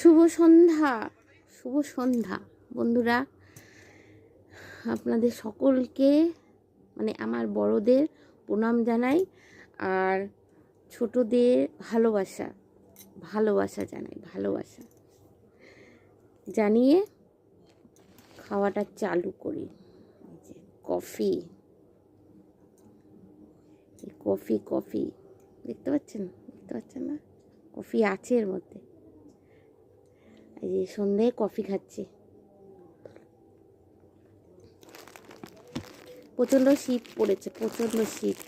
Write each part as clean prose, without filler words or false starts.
শুভ সন্ধ্যা, শুভ সন্ধ্যা বন্ধুরা। আপনাদের সকলকে মানে আমার বড়দের প্রণাম জানাই, আর ছোটদের ভালোবাসা ভালোবাসা জানাই, ভালোবাসা জানিয়ে খাওয়াটা চালু করি। কফি কফি কফি দেখতে পাচ্ছেন, দেখতে পাচ্ছেন না? কফি আছে এর মধ্যে। এই যে সন্ধ্যায় কফি খাচ্ছি। প্রচণ্ড শীত পড়েছে, প্রচণ্ড শীত।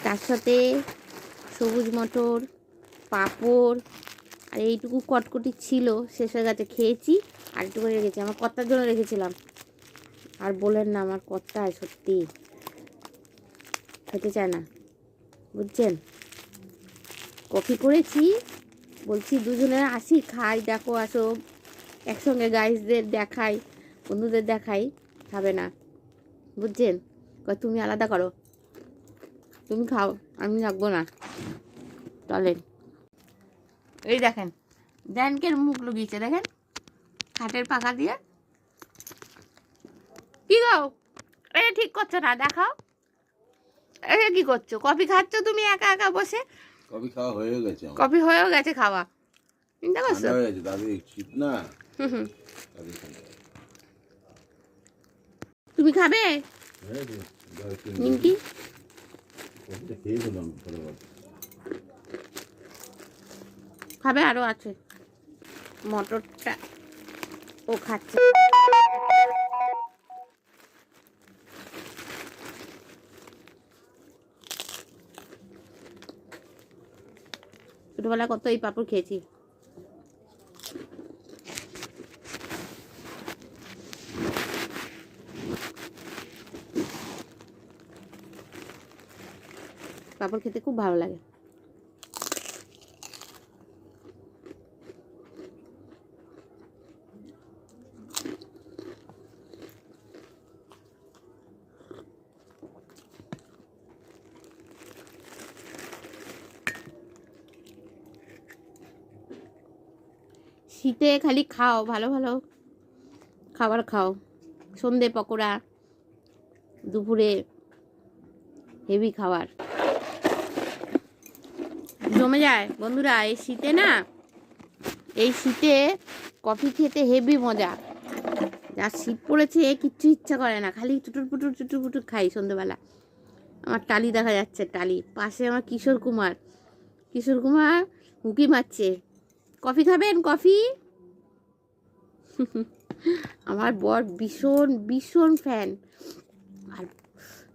তার সাথে সবুজ মটর, পাঁপড়, আর এইটুকু কটকটি ছিল, শেষ হয়ে গেছে। খেয়েছি আর একটু করে রেখেছি, আমার কর্তার জন্য রেখেছিলাম। আর বলেন না, আমার কর্তা সত্যি খেতে চায় না, বুঝছেন। কফি করেছি, বলছি দুজনে আসি খাই, দেখো আসো একসঙ্গে, গাইজদের দেখাই, বন্ধুদের দেখাই। খাবে না, বুঝছেন। তুমি আলাদা করো, তুমি খাও, আমি রাখবো না। চলেন, এই দেখেন ড্যানকের মুখ লুকিয়েছে, দেখেন খাটের পাখা দিয়ে। কি গো, এটা ঠিক করছো না, দেখাও। এটা কি করছো? কফি খাচ্ছ তুমি একা একা বসে? কফি খাওয়া হয়ে গেছে, কফি হয়েও গেছে খাওয়া, চিন্তা করছো? হয়ে গেছে দাদি, শীত না। তুমি খাবে নিমকি? খাবে? আরো আছে মটরটা, ও খাচ্ছে। ছোটবেলা কত এই পাপড় খেয়েছি। পাপড় খেতে খুব ভালো লাগে। শীতে খালি খাও, ভালো ভালো খাবার খাও। সন্ধে পকোড়া, দুপুরে হেভি খাবার জমে যায় বন্ধুরা। এই শীতে না, এই শীতে কফি খেতে হেভি মজা। যা শীত পড়েছে কিচ্ছু ইচ্ছা করে না, খালি চুটুর পুটুর চুটুর পুটুর খাই সন্ধ্যেবেলা। আমার টালি দেখা যাচ্ছে, টালি পাশে আমার কিশোর কুমার, কিশোর কুমার উঁকি মারছে। কফি খাবেন? কফি? আমার বর ভীষণ ভীষণ ফ্যান, আর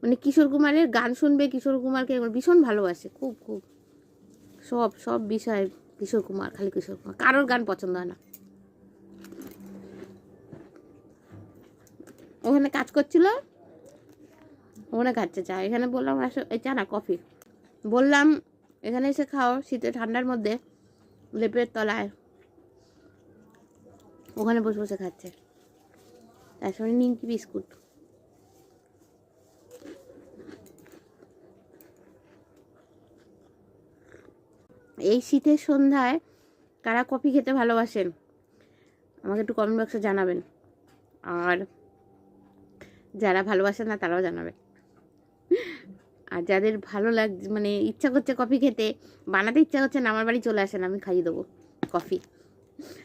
মানে কিশোর কুমারের গান শুনবে, কিশোর কুমারকে ভীষণ ভালোবাসে, খুব খুব। সব সব বিষয় কিশোর কুমার, খালি কিশোর কুমার, কারোর গান পছন্দ হয় না। ওখানে কাজ করছিল, ওখানে খাচ্ছে চা, এখানে বললাম আসো এই চা না কফি, বললাম এখানে এসে খাও শীতে ঠান্ডার মধ্যে লেপের তলায়। ওখানে বসে বসে খাচ্ছে, তার সঙ্গে নিমকি বিস্কুট। এই শীতের সন্ধ্যায় কারা কফি খেতে ভালোবাসেন আমাকে একটু কমেন্ট বক্সে জানাবেন, আর যারা ভালোবাসেন না তারাও জানাবেন। আর যাদের ভালো লাগছে, মানে ইচ্ছা করছে কফি খেতে, বানাতে ইচ্ছা করছে না, আমার বাড়ি চলে আসেন, আমি খাইয়ে দেবো কফি।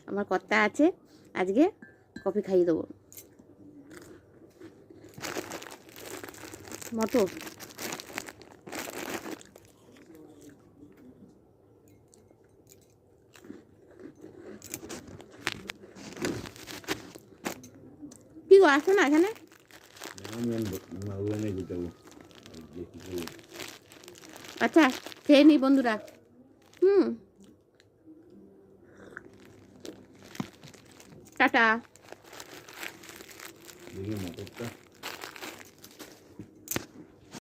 আমার কর্তা আছে, আজকে কফি খাইয়ে দেবো। মতো কি গো, আসো না এখানে। আচ্ছা খেয়ে নি বন্ধুরা। টাটা।